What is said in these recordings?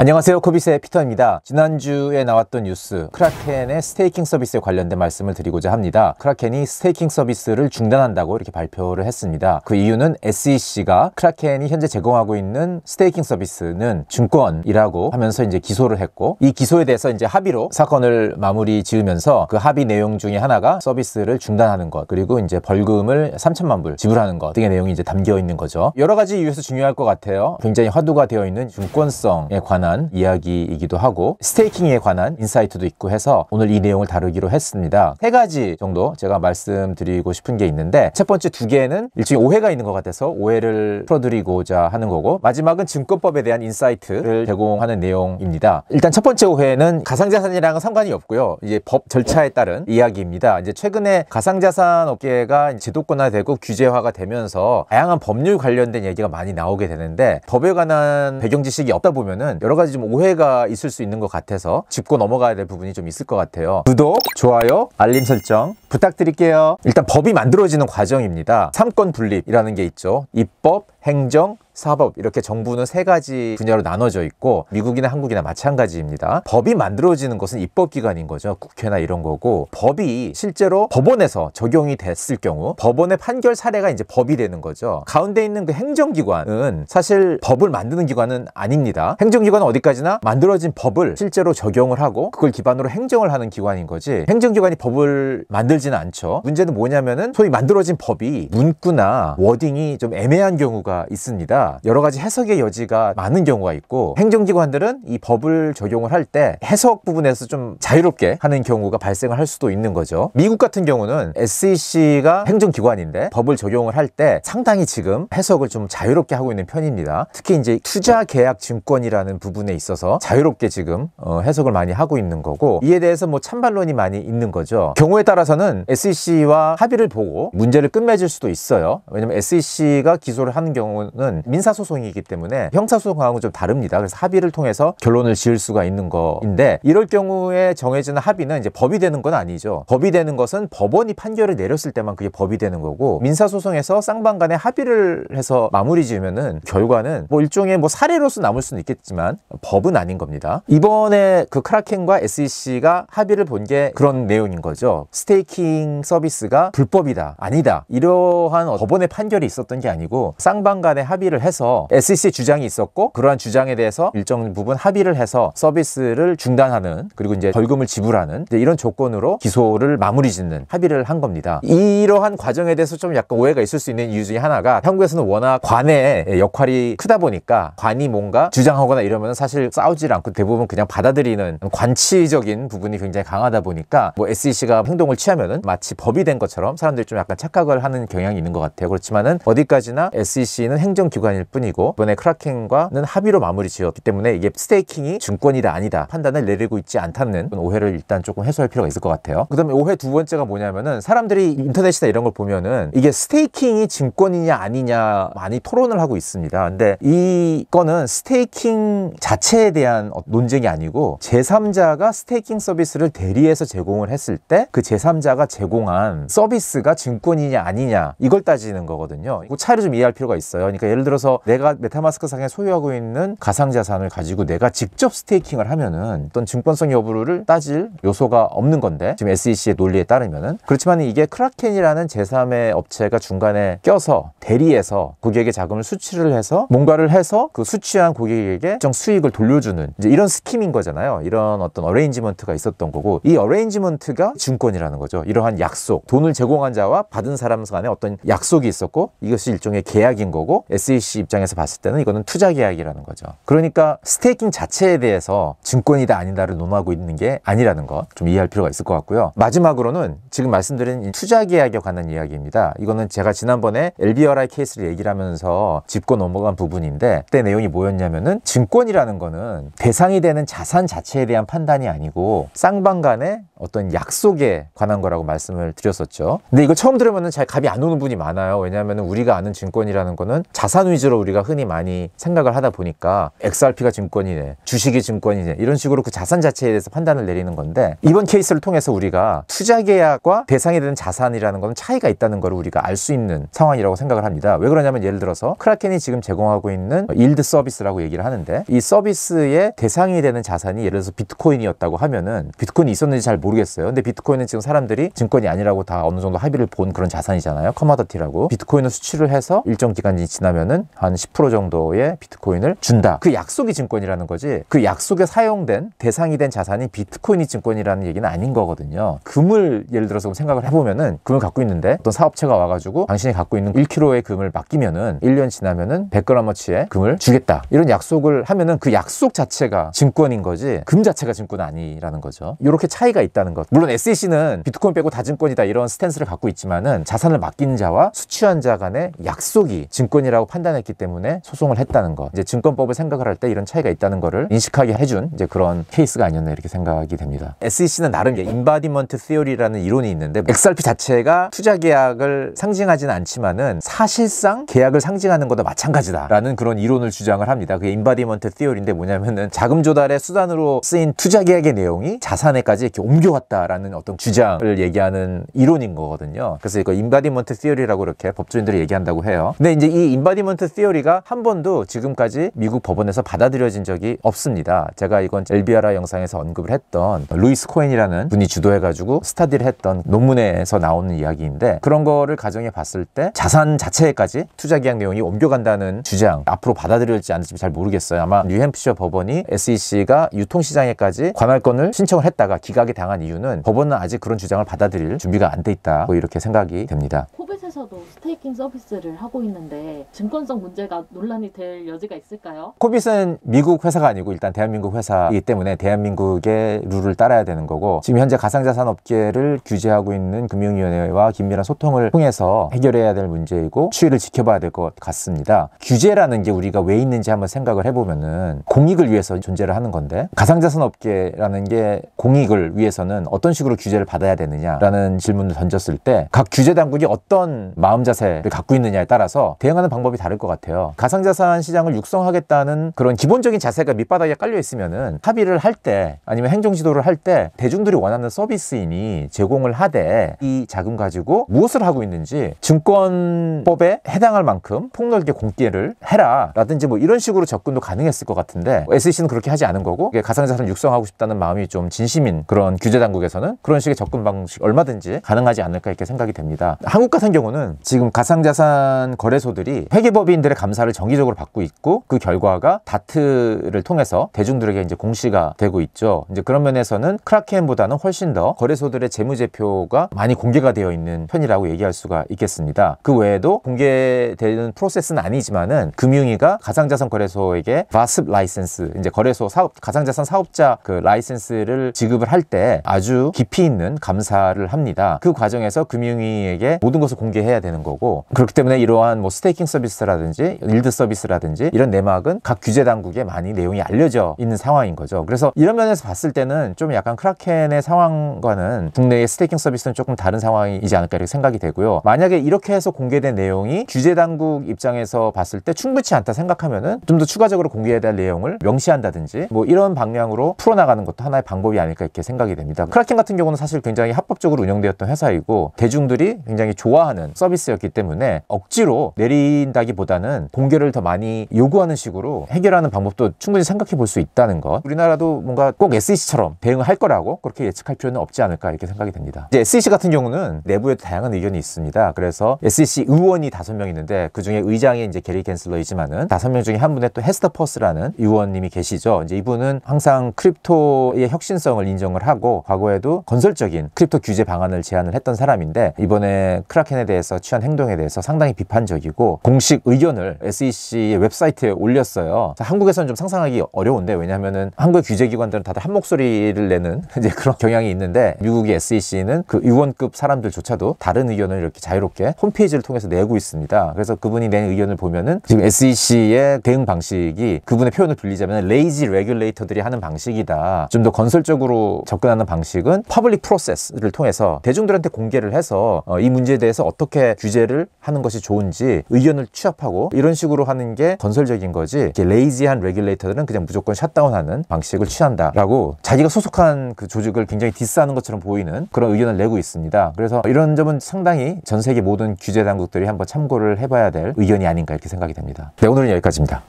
안녕하세요, 코비스의 피터입니다. 지난주에 나왔던 뉴스, 크라켄의 스테이킹 서비스에 관련된 말씀을 드리고자 합니다. 크라켄이 스테이킹 서비스를 중단한다고 이렇게 발표를 했습니다. 그 이유는 SEC가 크라켄이 현재 제공하고 있는 스테이킹 서비스는 증권이라고 하면서 이제 기소를 했고, 이 기소에 대해서 이제 합의로 사건을 마무리 지으면서 그 합의 내용 중에 하나가 서비스를 중단하는 것, 그리고 이제 벌금을 3천만 불 지불하는 것 등의 내용이 이제 담겨 있는 거죠. 여러 가지 이유에서 중요할 것 같아요. 굉장히 화두가 되어 있는 증권성에 관한 이야기이기도 하고, 스테이킹에 관한 인사이트도 있고 해서 오늘 이 내용을 다루기로 했습니다. 세 가지 정도 제가 말씀드리고 싶은 게 있는데, 첫 번째 두 개는 일종의 오해가 있는 것 같아서 오해를 풀어드리고자 하는 거고, 마지막은 증권법에 대한 인사이트를 제공하는 내용입니다. 일단 첫 번째 오해는 가상자산이랑은 상관이 없고요. 이제 법 절차에 따른 이야기입니다. 이제 최근에 가상자산 업계가 제도권화되고 규제화가 되면서 다양한 법률 관련된 얘기가 많이 나오게 되는데, 법에 관한 배경 지식이 없다 보면은 여러 가지 좀 오해가 있을 수 있는 것 같아서 짚고 넘어가야 될 부분이 좀 있을 것 같아요. 구독, 좋아요, 알림 설정 부탁드릴게요. 일단 법이 만들어지는 과정입니다. 삼권 분립이라는 게 있죠. 입법, 행정, 사법, 이렇게 정부는 세 가지 분야로 나눠져 있고, 미국이나 한국이나 마찬가지입니다. 법이 만들어지는 것은 입법기관인 거죠. 국회나 이런 거고, 법이 실제로 법원에서 적용이 됐을 경우 법원의 판결 사례가 이제 법이 되는 거죠. 가운데 있는 그 행정기관은 사실 법을 만드는 기관은 아닙니다. 행정기관은 어디까지나 만들어진 법을 실제로 적용을 하고 그걸 기반으로 행정을 하는 기관인 거지, 행정기관이 법을 만들지는 않죠. 문제는 뭐냐면은 소위 만들어진 법이 문구나 워딩이 좀 애매한 경우가 있습니다. 여러 가지 해석의 여지가 많은 경우가 있고, 행정기관들은 이 법을 적용을 할 때 해석 부분에서 좀 자유롭게 하는 경우가 발생을 할 수도 있는 거죠. 미국 같은 경우는 SEC가 행정기관인데 법을 적용을 할 때 상당히 지금 해석을 좀 자유롭게 하고 있는 편입니다. 특히 이제 투자계약 증권이라는 부분에 있어서 자유롭게 지금 해석을 많이 하고 있는 거고, 이에 대해서 뭐 찬반론이 많이 있는 거죠. 경우에 따라서는 SEC와 합의를 보고 문제를 끝맺을 수도 있어요. 왜냐면 SEC가 기소를 하는 경우는 민사소송이기 때문에 형사소송하고는 좀 다릅니다. 그래서 합의를 통해서 결론을 지을 수가 있는 거인데, 이럴 경우에 정해지는 합의는 이제 법이 되는 건 아니죠. 법이 되는 것은 법원이 판결을 내렸을 때만 그게 법이 되는 거고, 민사소송에서 쌍방 간에 합의를 해서 마무리 지으면은 결과는 뭐 일종의 뭐 사례로서 남을 수는 있겠지만 법은 아닌 겁니다. 이번에 그 크라켄과 SEC가 합의를 본 게 그런 내용인 거죠. 스테이킹 서비스가 불법이다, 아니다, 이러한 법원의 판결이 있었던 게 아니고 쌍방 간에 합의를 해서 SEC 주장이 있었고, 그러한 주장에 대해서 일정 부분 합의를 해서 서비스를 중단하는, 그리고 이제 벌금을 지불하는 이런 조건으로 기소를 마무리 짓는 합의를 한 겁니다. 이러한 과정에 대해서 좀 약간 오해가 있을 수 있는 이유 중에 하나가, 한국에서는 워낙 관의 역할이 크다 보니까 관이 뭔가 주장하거나 이러면 사실 싸우질 않고 대부분 그냥 받아들이는 관치적인 부분이 굉장히 강하다 보니까, 뭐 SEC가 행동을 취하면은 마치 법이 된 것처럼 사람들이 좀 약간 착각을 하는 경향이 있는 것 같아요. 그렇지만은 어디까지나 SEC는 행정기관일 뿐이고, 이번에 크라켄과는 합의로 마무리 지었기 때문에 이게 스테이킹이 증권이다 아니다 판단을 내리고 있지 않다는 오해를 일단 조금 해소할 필요가 있을 것 같아요. 그 다음에 오해 두 번째가 뭐냐면은, 사람들이 인터넷이나 이런 걸 보면은 이게 스테이킹이 증권이냐 아니냐 많이 토론을 하고 있습니다. 근데 이거는 스테이킹 자체에 대한 논쟁이 아니고, 제3자가 스테이킹 서비스를 대리해서 제공을 했을 때 그 제3자가 제공한 서비스가 증권이냐 아니냐 이걸 따지는 거거든요. 그 차이를 좀 이해할 필요가 있어요. 그러니까 예를 들어서 내가 메타마스크 상에 소유하고 있는 가상자산을 가지고 내가 직접 스테이킹을 하면은 어떤 증권성 여부를 따질 요소가 없는 건데, 지금 SEC의 논리에 따르면은. 그렇지만 이게 크라켄이라는 제3의 업체가 중간에 껴서 대리해서 고객에게 자금을 수취를 해서 뭔가를 해서 그 수취한 고객에게 일정 수익을 돌려주는 이제 이런 스킴인 거잖아요. 이런 어떤 어레인지먼트가 있었던 거고, 이 어레인지먼트가 증권이라는 거죠. 이러한 약속, 돈을 제공한 자와 받은 사람 간에 어떤 약속이 있었고, 이것이 일종의 계약인 거고, SEC 입장에서 봤을 때는 이거는 투자 계약이라는 거죠. 그러니까 스테이킹 자체에 대해서 증권이다 아니다를 논하고 있는 게 아니라는 것 좀 이해할 필요가 있을 것 같고요. 마지막으로는 지금 말씀드린 이 투자 계약에 관한 이야기입니다. 이거는 제가 지난번에 LBRI 케이스를 얘기를 하면서 짚고 넘어간 부분인데, 그때 내용이 뭐였냐면은, 증권이라는 거는 대상이 되는 자산 자체에 대한 판단이 아니고 쌍방 간의 어떤 약속에 관한 거라고 말씀을 드렸었죠. 근데 이거 처음 들으면은 잘 감이 안 오는 분이 많아요. 왜냐하면 우리가 아는 증권이라는 거는 자산 위주로 우리가 흔히 많이 생각을 하다 보니까 XRP가 증권이네, 주식이 증권이네, 이런 식으로 그 자산 자체에 대해서 판단을 내리는 건데, 이번 케이스를 통해서 우리가 투자 계약과 대상이 되는 자산이라는 건 차이가 있다는 걸 우리가 알 수 있는 상황이라고 생각을 합니다. 왜 그러냐면, 예를 들어서 크라켄이 지금 제공하고 있는 일드 서비스라고 얘기를 하는데, 이 서비스의 대상이 되는 자산이 예를 들어서 비트코인이었다고 하면은, 비트코인이 있었는지 잘 모르겠어요. 근데 비트코인은 지금 사람들이 증권이 아니라고 다 어느 정도 합의를 본 그런 자산이잖아요. 커머더티라고. 비트코인을 수출을 해서 일정 기간이 지나면은 한 10% 정도의 비트코인을 준다. 그 약속이 증권이라는 거지, 그 약속에 사용된 대상이 된 자산이 비트코인이 증권이라는 얘기는 아닌 거거든요. 금을 예를 들어서 생각을 해보면은, 금을 갖고 있는데 어떤 사업체가 와가지고 당신이 갖고 있는 1kg의 금을 맡기면은 1년 지나면은 100g어치의 금을 주겠다, 이런 약속을 하면은 그 약속 자체가 증권인 거지, 금 자체가 증권 아니라는 거죠. 이렇게 차이가 있다는 것. 물론 SEC는 비트코인 빼고 다 증권이다 이런 스탠스를 갖고 있지만은, 자산을 맡긴 자와 수취한 자 간의 약속이 증권이라고 판단했기 때문에 소송을 했다는 것. 이제 증권법을 생각을 할 때 이런 차이가 있다는 거를 인식하게 해준 이제 그런 케이스가 아니었나 이렇게 생각이 됩니다. SEC는 나름 인바디먼트 시어리라는 이론이 있는데, XRP 자체가 투자 계약을 상징하지는 않지만은 사실상 계약을 상징하는 것도 마찬가지다라는 그런 이론을 주장을 합니다. 그게 인바디먼트 시어리인데 뭐냐면은, 자금 조달의 수단으로 쓰인 투자 계약의 내용이 자산에까지 이렇게 옮겨왔다라는 어떤 주장을 얘기하는 이론인 거거든요. 그래서 이거 인바디먼트 시어리라고 이렇게 법조인들이 얘기한다고 해요. 근데 이제 이 인바디먼트 시어리가 한 번도 지금까지 미국 법원에서 받아들여진 적이 없습니다. 제가 이건 엘비아라 영상에서 언급을 했던 루이스 코엔이라는 분이 주도해가지고 스타디를 했던 논문에서 나오는 이야기인데, 그런 거를 가정해 봤을 때 자산 자체까지 투자 계약 내용이 옮겨간다는 주장, 앞으로 받아들여질지 않을지 잘 모르겠어요. 아마 뉴햄프셔 법원이 SEC가 유통시장에까지 관할권을 신청을 했다가 기각이 당한 이유는, 법원은 아직 그런 주장을 받아들일 준비가 안 돼 있다, 뭐 이렇게 생각이 됩니다. 코빗에서도 스테이킹 서비스를 하고 있는데 증권성 문제가 논란이 될 여지가 있을까요? 코빗은 미국 회사가 아니고 일단 대한민국 회사이기 때문에 대한민국의 룰을 따라야 되는 거고, 지금 현재 가상자산 업계를 규제하고 있는 금융위원회와 긴밀한 소통을 통해서 해결해야 될 문제이고 추이를 지켜봐야 될 것 같습니다. 규제라는 게 우리가 왜 있는지 한번 생각을 해보면은, 공익을 위해서 존재를 하는 건데, 가상자산 업계라는 게 공익을 위해서는 어떤 식으로 규제를 받아야 되느냐라는 질문을 던졌을 때, 각 규제 당국이 어떤 마음 자세를 갖고 있느냐에 따라서 대응하는 방법이 다를 것 같아요. 가상자산 시장을 육성하겠다는 그런 기본적인 자세가 밑바닥에 깔려 있으면은, 합의를 할 때 아니면 행정지도를 할 때 대중들이 원하는 서비스인이 제공을 하되, 이 자금 가지고 무엇을 하고 있는지 증권법에 해당할 만큼 폭넓게 공개를 해라 라든지 뭐 이런 식으로 접근도 가능했을 것 같은데, SEC는 그렇게 하지 않은 거고, 가상자산을 육성하고 싶다는 마음이 좀 진심인 그런 규제 당국에서는 그런 식의 접근 방식 얼마든지 가능하지 않을까 이렇게 생각이 됩니다. 한국 같은 경우는 지금 가상자산 거래소들이 회계법인들의 감사를 정기적으로 받고 있고, 그 결과가 다트를 통해서 대중들에게 이제 공시가 되고 있죠. 이제 그런 면에서는 크라켄보다는 훨씬 더 거래소들의 재무제표가 많이 공개가 되어 있는 편이라고 얘기할 수가 있겠습니다. 그 외에도 공개되는 프로세스는 아니지만은, 금융위가 가상자산 거래소에게 VASP 라이센스, 이제 거래소 사업, 가상자산 사업자 그 라이센스를 지급을 할 때 아주 깊이 있는 감사를 합니다. 그 과정에서 금융위에게 모든 것을 공개해야 되는 거고, 그렇기 때문에 이러한 뭐 스테이킹 서비스라든지 일드 서비스라든지 이런 내막은 각 규제 당국에 많이 내용이 알려져 있는 상황인 거죠. 그래서 이런 면에서 봤을 때는 좀 약간 크라켄의 상황과는 국내의 스테이킹 서비스는 조금 다른 상황이지 않을까 이렇게 생각이 되고요. 만약에 이렇게 해서 공개된 내용이 규제 당국 입장에서 봤을 때 충분치 않다 생각하면은, 좀 더 추가적으로 공개해야 될 내용을 명시한다든지 뭐 이런 방향으로 풀어나가는 것도 하나의 방법이 아닐까 이렇게 생각이 됩니다. 크라켄 같은 경우는 사실 굉장히 합법적으로 운영되었던 회사이고, 대중들이 굉장히 좋아하는 서비스였기 때문에 억지로 내린다기보다는 공개를 더 많이 요구하는 식으로 해결하는 방법도 충분히 생각해 볼 수 있다는 것. 우리나라도 뭔가 꼭 SEC처럼 대응을 할 거라고 그렇게 예측할 필요는 없지 않을까 이렇게 생각이 됩니다. 이제 SEC 같은 경우는 내부에도 다양한 의견이 있습니다. 그래서 SEC 의원이 5명 있는데, 그 중에 의장이 이제 게리 갠슬러이지만은 5명 중에 한 분의 또 헤스터 퍼스라는 의원님이 계시죠. 이제 이분은 항상 크립토의 혁신성을 인정을 하고, 과거에도 건설적인 크립토 규제 방안을 제안을 했던 사람인데, 이번에 크라켄에 대해서 취한 행동에 대해서 상당히 비판적이고 공식 의견을 SEC의 웹사이트에 올렸어요. 한국에서는 좀 상상하기 어려운데, 왜냐하면은 한국의 규제기관들은 다들 한 목소리를 내는 이제 그런 경향이 있는데, 미국의 SEC는 그 의원급 사람들조차도 다른 의견을 이렇게 자유롭게 홈페이지를 통해서 내고 있습니다. 그래서 그분이 낸 의견을 보면은, 지금 SEC의 대응 방식이, 그분의 표현을 빌리자면 레이지 레귤레이터들이 하는 방식이다. 좀 더 건설적으로 접근하는 방식은 퍼블릭 프로세스를 통해서 대중들한테 공개를 해서 이 문제에 대해서 어떻게 어떻게 규제를 하는 것이 좋은지 의견을 취합하고 이런 식으로 하는 게 건설적인 거지, 이렇게 레이지한 레귤레이터들은 그냥 무조건 샷다운하는 방식을 취한다라고 자기가 소속한 그 조직을 굉장히 디스하는 것처럼 보이는 그런 의견을 내고 있습니다. 그래서 이런 점은 상당히 전 세계 모든 규제 당국들이 한번 참고를 해봐야 될 의견이 아닌가 이렇게 생각이 됩니다. 네, 오늘은 여기까지입니다.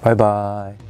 바이바이.